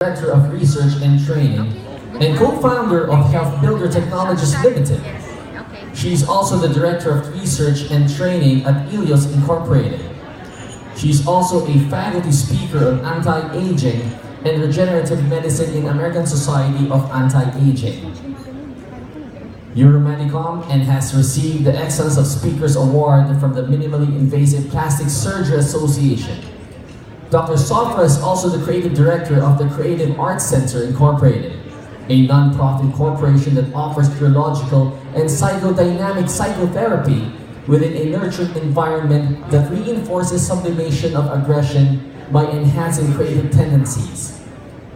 Director of Research and Training and co-founder of Health Builder Technologies Limited. She's also the Director of Research and Training at IELLIOS Incorporated. She's also a faculty speaker on anti-aging and regenerative medicine in American Society of Anti-Aging, Euromedicom, and has received the Excellence of Speakers Award from the Minimally Invasive Plastic Surgery Association. Dr. Sofra is also the Creative Director of the Creative Arts Center Incorporated, a non-profit corporation that offers neurological and psychodynamic psychotherapy within a nurturing environment that reinforces sublimation of aggression by enhancing creative tendencies.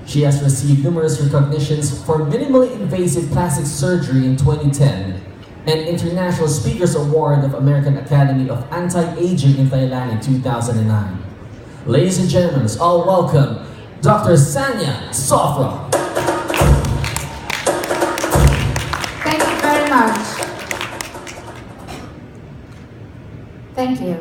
She has received numerous recognitions for minimally invasive plastic surgery in 2010 and International Speakers Award of American Academy of Anti-Aging in Thailand in 2009. Ladies and gentlemen, let's all welcome Dr. Xanya Sofra. Thank you very much. Thank you.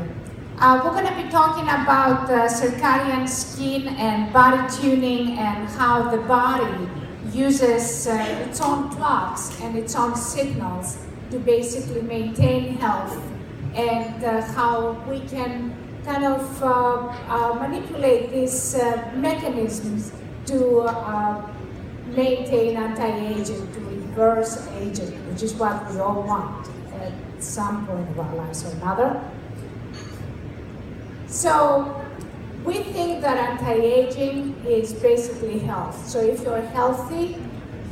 We're going to be talking about circadian skin and body tuning and how the body uses its own clocks and its own signals to basically maintain health, and how we can kind of manipulate these mechanisms to maintain anti-aging, to reverse aging, which is what we all want at some point of our lives or another. So we think that anti-aging is basically health. So if you're healthy,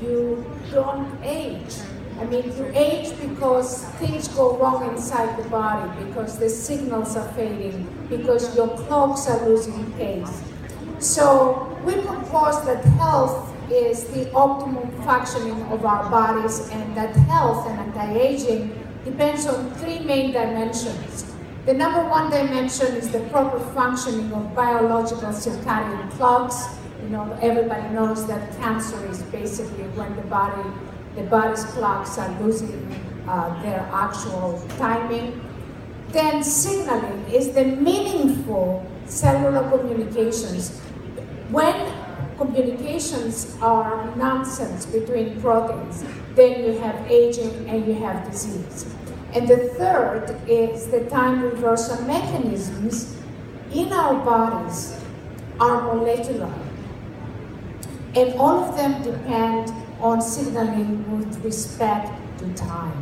you don't age. I mean, you age because things go wrong inside the body, because the signals are fading, because your clocks are losing pace. So we propose that health is the optimum functioning of our bodies, and that health and anti-aging depends on three main dimensions. The number one dimension is the proper functioning of biological circadian clocks. You know, everybody knows that cancer is basically when the body's clocks are losing their actual timing. Then signaling is the meaningful cellular communications. When communications are nonsense between proteins, then you have aging and you have disease. And the third is the time reversal mechanisms in our bodies are molecular. And all of them depend on signaling with respect to time.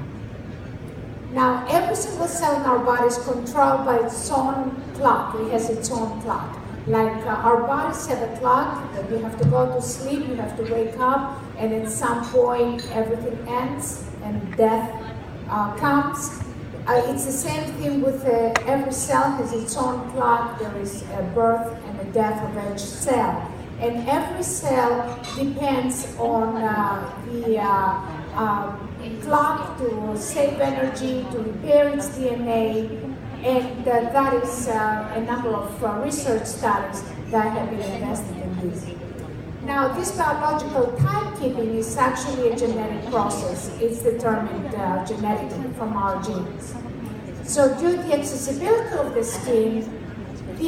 Now, every single cell in our body is controlled by its own clock. It has its own clock. Like our bodies have a clock that you have to go to sleep, you have to wake up, and at some point everything ends and death comes. It's the same thing with every cell has its own clock. There is a birth and a death of each cell. And every cell depends on the clock to save energy, to repair its DNA, and that is a number of research studies that have been invested in this. Now, this biological timekeeping is actually a genetic process. It's determined genetically from our genes. So due to the accessibility of the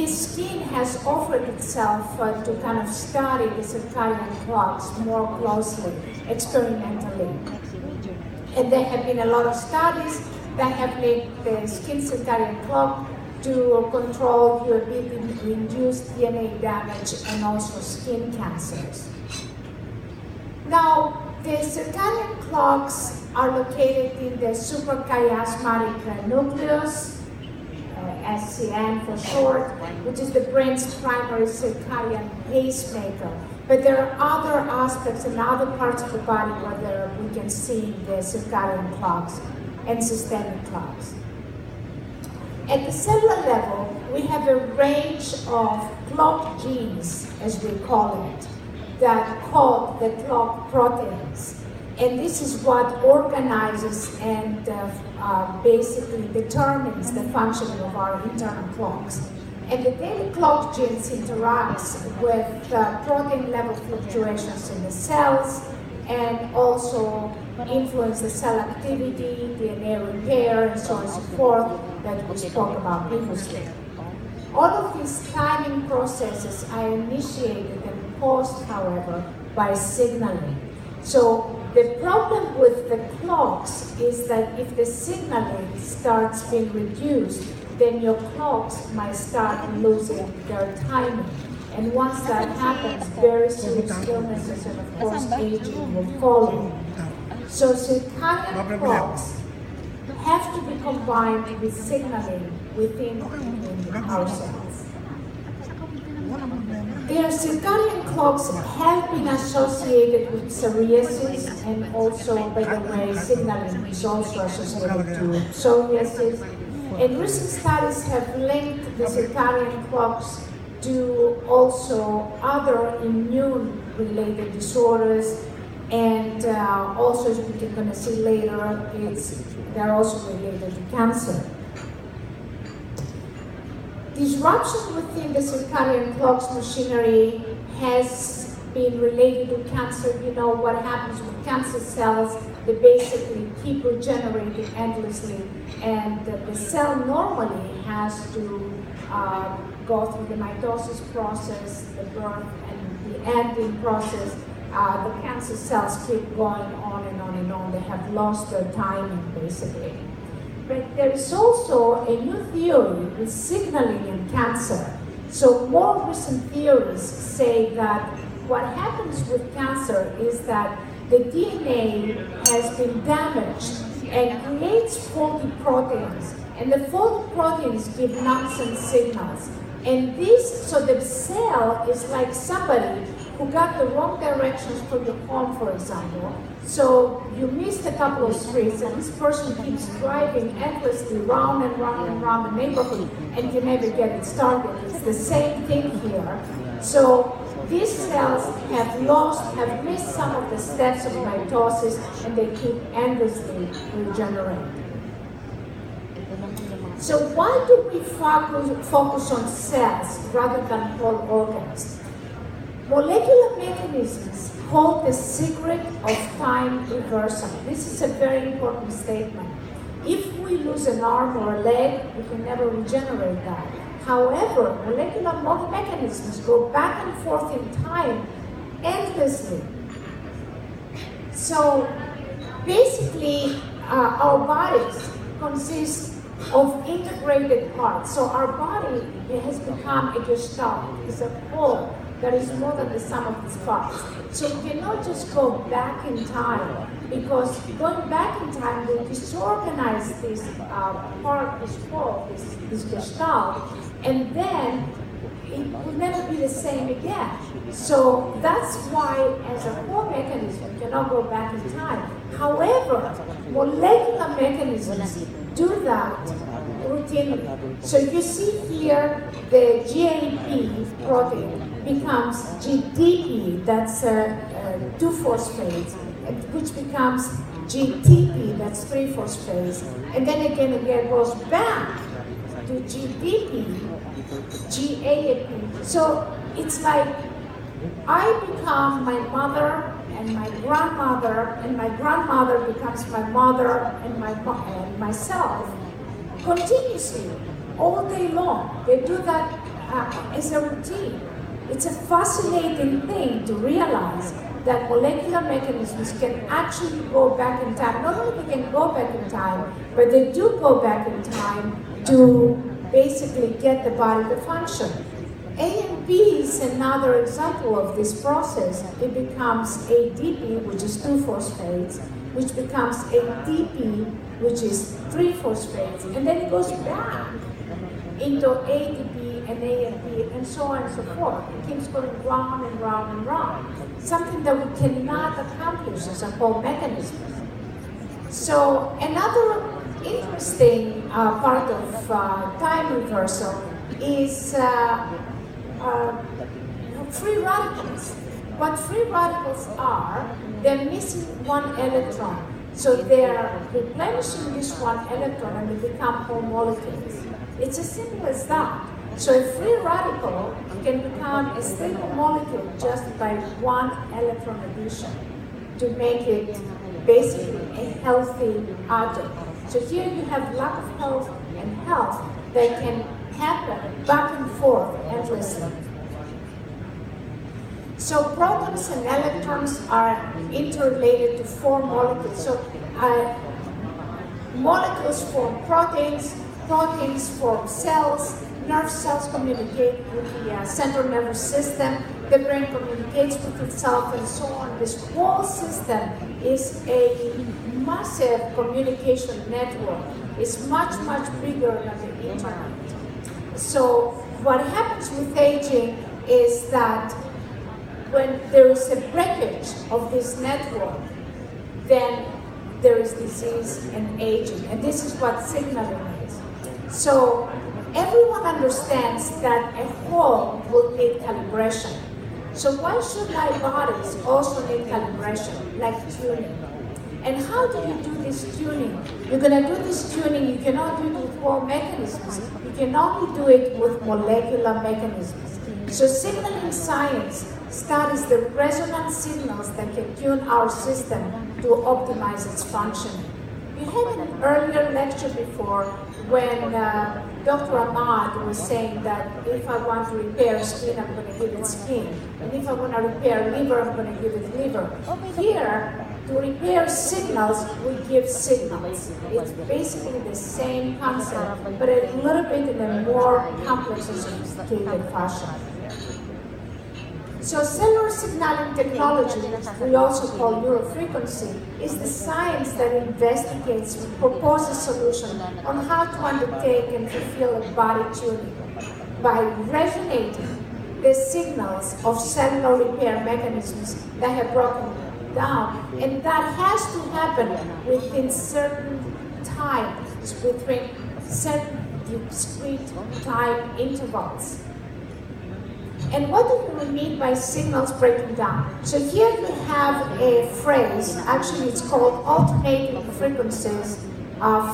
skin has offered itself to kind of study the circadian clocks more closely, experimentally. And there have been a lot of studies that have linked the skin circadian clock to control your ability to induce DNA damage and also skin cancers. Now, the circadian clocks are located in the suprachiasmatic nucleus, SCN for short, which is the brain's primary circadian pacemaker. But there are other aspects and other parts of the body where we can see the circadian clocks and systemic clocks. At the cellular level, we have a range of clock genes, as we call it, that code the clock proteins. And this is what organizes and basically determines the functioning of our internal clocks. And the daily clock genes interacts with protein level fluctuations in the cells, and also influence the cell activity, DNA repair, and so on and so forth that we spoke about previously. All of these timing processes are initiated and caused, however, by signaling. So the problem with the clocks is that if the signaling starts being reduced, then your clocks might start losing their timing. And once that happens, very serious illnesses and of course aging will follow. So circadian clocks have to be combined with signaling within our cells. Their circadian clocks have been associated with psoriasis, and also, by the way, signaling is also associated to psoriasis. And recent studies have linked the circadian clocks to also other immune-related disorders, and also, as we're going to see later, they're also related to cancer. Disruption within the circadian clock's machinery has been related to cancer. You know what happens with cancer cells, they basically keep regenerating endlessly, and the cell normally has to go through the mitosis process, the birth, and the ending process. The cancer cells keep going on and on and on. They have lost their timing, basically. But there is also a new theory with signaling in cancer. So more recent theories say that what happens with cancer is that the DNA has been damaged and creates faulty proteins. And the faulty proteins give nonsense signals. And so the cell is like somebody who got the wrong directions for your home, for example. So you missed a couple of streets, and this person keeps driving endlessly round and round and round the neighborhood, and you never get it started. It's the same thing here. So these cells have missed some of the steps of mitosis, and they keep endlessly regenerating. So why do we focus on cells rather than whole organs? Molecular mechanisms hold the secret of time reversal. This is a very important statement. If we lose an arm or a leg, we can never regenerate that. However, molecular mechanisms go back and forth in time endlessly. So basically, our bodies consist of integrated parts. So our body has become a gestalt, it's a whole that is more than the sum of its parts. So you cannot just go back in time, because going back in time will disorganize this part, this whole, this gestalt, and then it will never be the same again. So that's why, as a core mechanism, you cannot go back in time. However, molecular mechanisms do that routinely. So you see here the GAP protein becomes GDP, that's 2-phosphate, which becomes GTP, that's 3-phosphate, and then again goes back to GDP, GAP. So it's like I become my mother and my grandmother, and my grandmother becomes my mother and myself continuously, all day long. They do that as a routine. It's a fascinating thing to realize that molecular mechanisms can actually go back in time. Not only they can go back in time, but they do go back in time to basically get the body to function. AMP is another example of this process. It becomes ADP, which is 2-phosphates, which becomes ATP, which is 3-phosphates, and then it goes back into ADP and AMP, and so on and so forth. It keeps going round and round and round. Something that we cannot accomplish as a whole mechanism. So another interesting part of time reversal is free radicals. What free radicals are, they're missing one electron. So they're replenishing this one electron and they become whole molecules. It's as simple as that. So a free radical can become a stable molecule just by one electron addition to make it basically a healthy atom. So here you have lack of health and health that can happen back and forth endlessly. So protons and electrons are interrelated to four molecules. So molecules form proteins, proteins form cells, nerve cells communicate with the central nervous system, the brain communicates with itself, and so on. This whole system is a massive communication network. It's much, much bigger than the internet. So what happens with aging is that when there is a breakage of this network, then there is disease and aging. And this is what signaling is. So everyone understands that a whole will need calibration. So why should our bodies also need calibration, like tuning? And how do you do this tuning? You're going to do this tuning, you cannot do it with whole mechanisms. You can only do it with molecular mechanisms. So signaling science studies the resonant signals that can tune our system to optimize its functioning. We had an earlier lecture before when Dr. Ahmad was saying that if I want to repair skin, I'm going to give it skin. And if I want to repair liver, I'm going to give it liver. Here, to repair signals, we give signals. It's basically the same concept, but a little bit in a more complex and sophisticated fashion. So cellular signaling technology, which we also call neurofrequency, is the science that investigates, proposes solutions on how to undertake and fulfill a body tuning by resonating the signals of cellular repair mechanisms that have broken down. And that has to happen within certain times, between certain discrete time intervals. And what do we mean by signals breaking down? So here you have a phrase, actually it's called alternating frequencies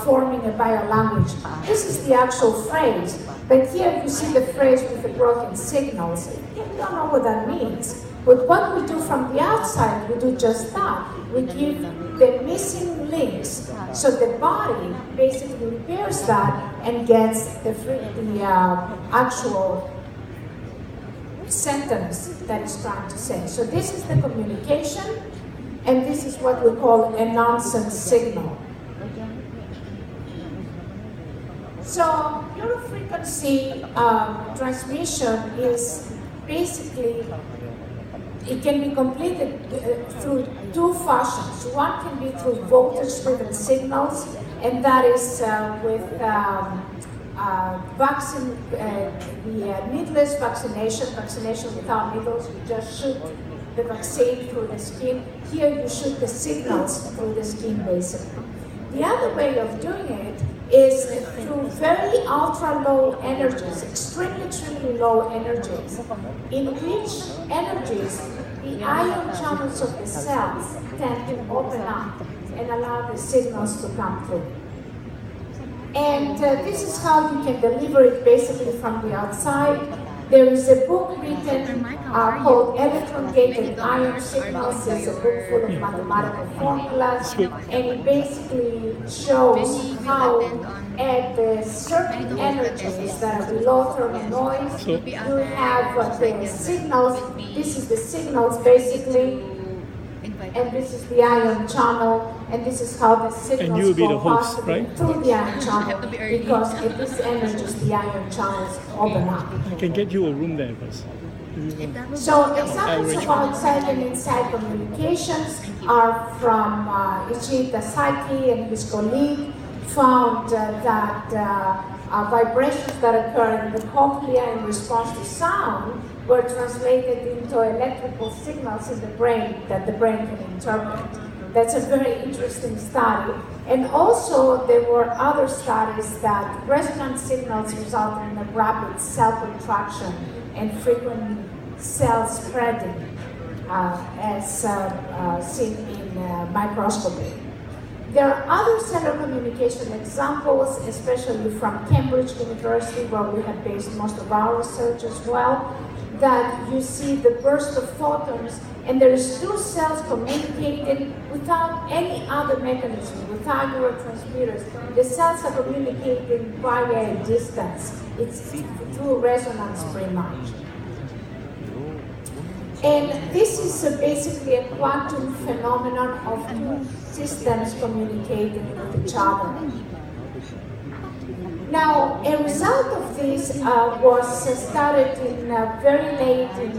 forming a biolanguage. This is the actual phrase, but here you see the phrase with the broken signals. You don't know what that means. But what we do from the outside, we do just that. We give the missing links, so the body basically repairs that and gets the actual sentence that it's trying to say. So this is the communication, and this is what we call a nonsense signal. So neurofrequency transmission is basically, it can be completed through two fashions. One can be through voltage-driven signals, and that is with vaccine, the needless vaccination without needles. You just shoot the vaccine through the skin. Here you shoot the signals through the skin, basically. The other way of doing it is through very ultra-low energies, extremely low energies, in which energies the ion channels of the cells tend to open up and allow the signals to come through. And this is how you can deliver it basically from the outside. There is a book written called Electron-Gated Ion Signals. It's a book full of mathematical formulas, and it basically shows how at the certain energies that are below thermal noise, you have the signals. This is the signals basically, and this is the ion channel, and this is how the signals go possibly through the ion channel, because at this energy the ion channels open up. I can get you a room there, first. So examples of outside and inside communications are from Ichita Saki and his colleague found that vibrations that occur in the cochlea in response to sound were translated into electrical signals in the brain that the brain can interpret. That's a very interesting study. And also there were other studies that resonant signals result in a rapid cell contraction and frequent cell spreading as seen in microscopy. There are other cellular communication examples, especially from Cambridge University, where we have based most of our research as well, that you see the burst of photons, and there is two cells communicating without any other mechanism, without neurotransmitters. The cells are communicating via a distance. It's through resonance pretty much. And this is basically a quantum phenomenon of two systems communicating with each other. Now, a result of this was started in very late in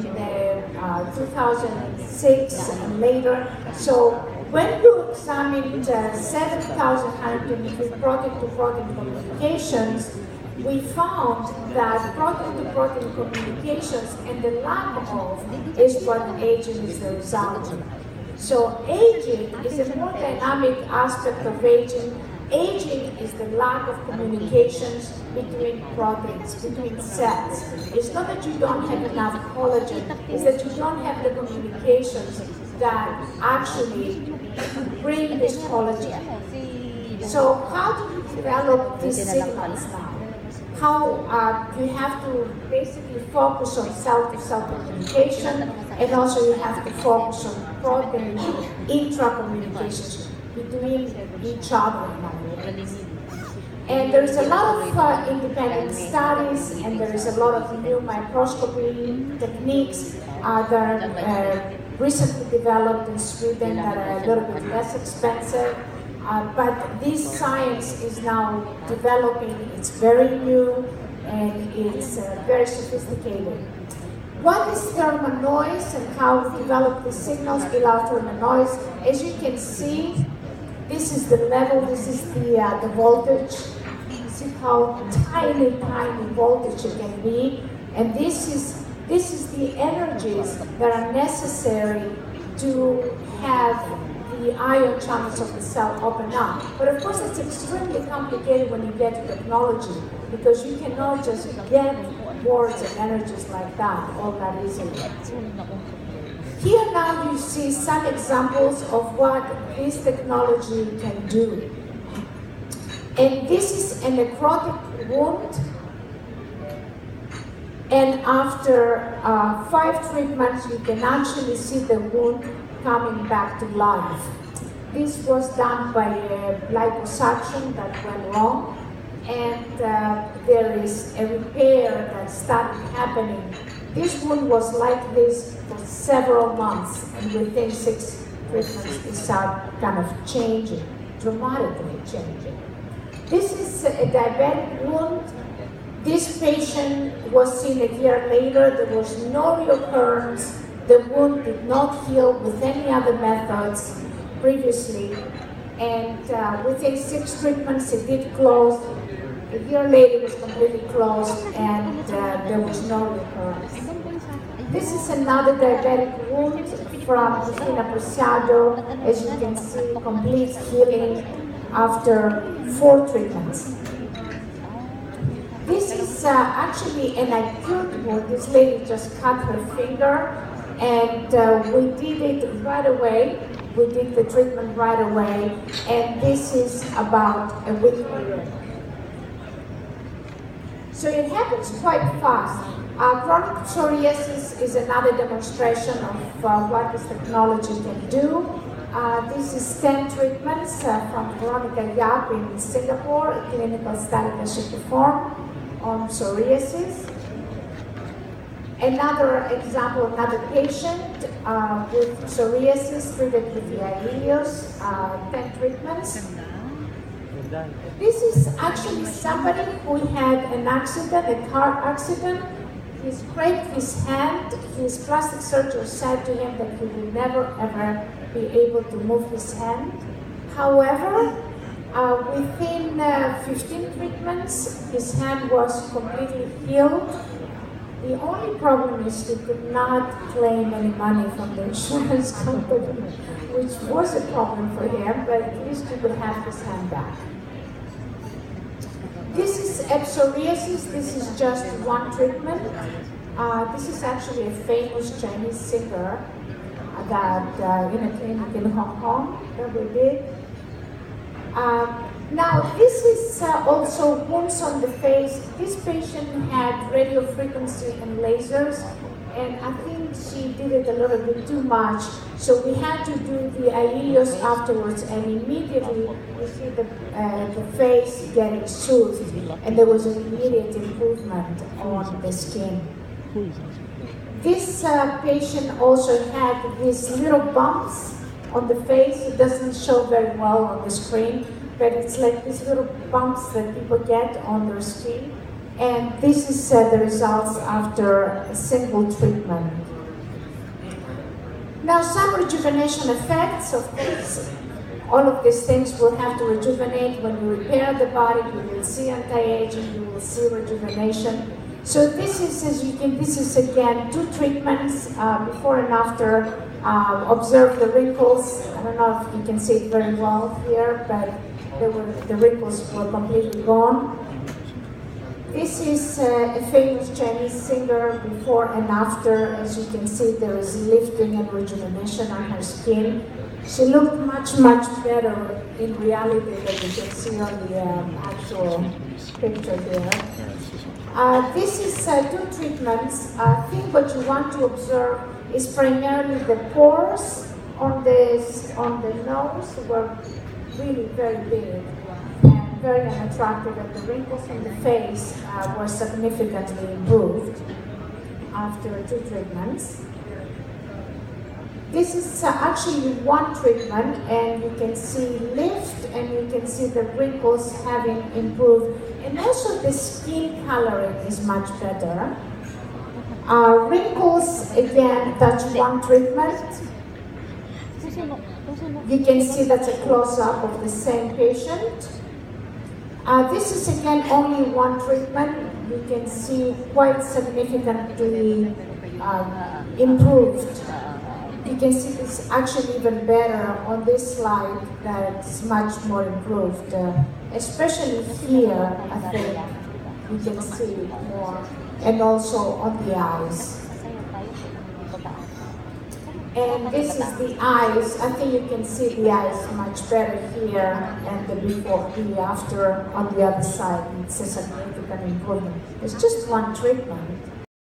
2006 and later. So when you examined 7,123 protein-to-protein communications, we found that protein-to-protein communications and the lack of is what aging is the result. So aging is a more dynamic aspect of aging. Aging is the lack of communications between proteins, between cells. It's not that you don't have enough collagen, it's that you don't have the communications that actually bring this collagen. So how do you develop these signals now? How you have to basically focus on cell-to-cell communication, and also you have to focus on protein intra-communications between each other. And there is a lot of independent studies, and there is a lot of new microscopy techniques that are recently developed in Sweden that are a little bit less expensive. But this science is now developing. It's very new and it's very sophisticated. What is thermal noise and how we develop the signals without thermal noise? As you can see, this is the level, this is the voltage. See how tiny voltage it can be. And this is the energies that are necessary to have the ion channels of the cell open up. But of course it's extremely complicated when you get to technology, because you cannot just get words and energies like that all that easily. Here now you see some examples of what this technology can do. And this is a necrotic wound. And after 5 treatments, you can actually see the wound coming back to life. This was done by a liposuction that went wrong. And there is a repair that started happening. This wound was like this for several months, and within 6 treatments, it started kind of changing, dramatically changing. This is a diabetic wound. This patient was seen a year later. There was no reoccurrence. The wound did not heal with any other methods previously. And within 6 treatments, it did close. A year later, it was completely closed, and there was no recurrence. This is another diabetic wound from Cristina Preciado. As you can see, complete healing after 4 treatments. This is actually an acute wound. This lady just cut her finger, and we did it right away. We did the treatment right away, and this is about a week later. So it happens quite fast. Chronic psoriasis is another demonstration of what this technology can do. This is 10 treatments from Veronica Yap in Singapore, a clinical study that she performed on psoriasis. Another example, another patient with psoriasis treated with the IELLIOS, 10 treatments. This is actually somebody who had an accident, a car accident. He scraped his hand. His plastic surgeon said to him that he will never ever be able to move his hand. However, within 15 treatments, his hand was completely healed. The only problem is he could not claim any money from the insurance company, which was a problem for him, but at least he could have his hand back. This is psoriasis. This is just 1 treatment. This is actually a famous Chinese singer that in a clinic in Hong Kong that we did. Now, this is also wounds on the face. This patient had radio frequency and lasers, and I think she did it a little bit too much. So we had to do the IELLIOS afterwards, and immediately we see the face getting soothed, and there was an immediate improvement on the skin. This patient also had these little bumps on the face. It doesn't show very well on the screen, but it's like these little bumps that people get on their skin. And this is the results after a single treatment. Now, some rejuvenation effects, of course. All of these things will have to rejuvenate. When you repair the body, you will see anti-aging, you will see rejuvenation. So this is, as you can, this is again 2 treatments, before and after. Observe the wrinkles. I don't know if you can see it very well here, but the wrinkles were completely gone. This is a famous Chinese singer before and after. As you can see, there is lifting and rejuvenation on her skin. She looked much, much better in reality than you can see on the actual picture here. This is 2 treatments. I think what you want to observe is primarily the pores on the nose were really very big and very unattractive, and the wrinkles on the face were significantly improved after 2 treatments. This is actually 1 treatment, and you can see lift, and you can see the wrinkles having improved, and also the skin coloring is much better. Wrinkles, again, that's 1 treatment. You can see that's a close-up of the same patient. This is again only 1 treatment. You can see quite significantly improved. You can see this actually even better on this slide, that's much more improved. Especially here, I think you can see more, and also on the eyes. And this is the eyes. I think you can see the eyes much better here, and the before, the after on the other side. It's a significant improvement. It's just 1 treatment.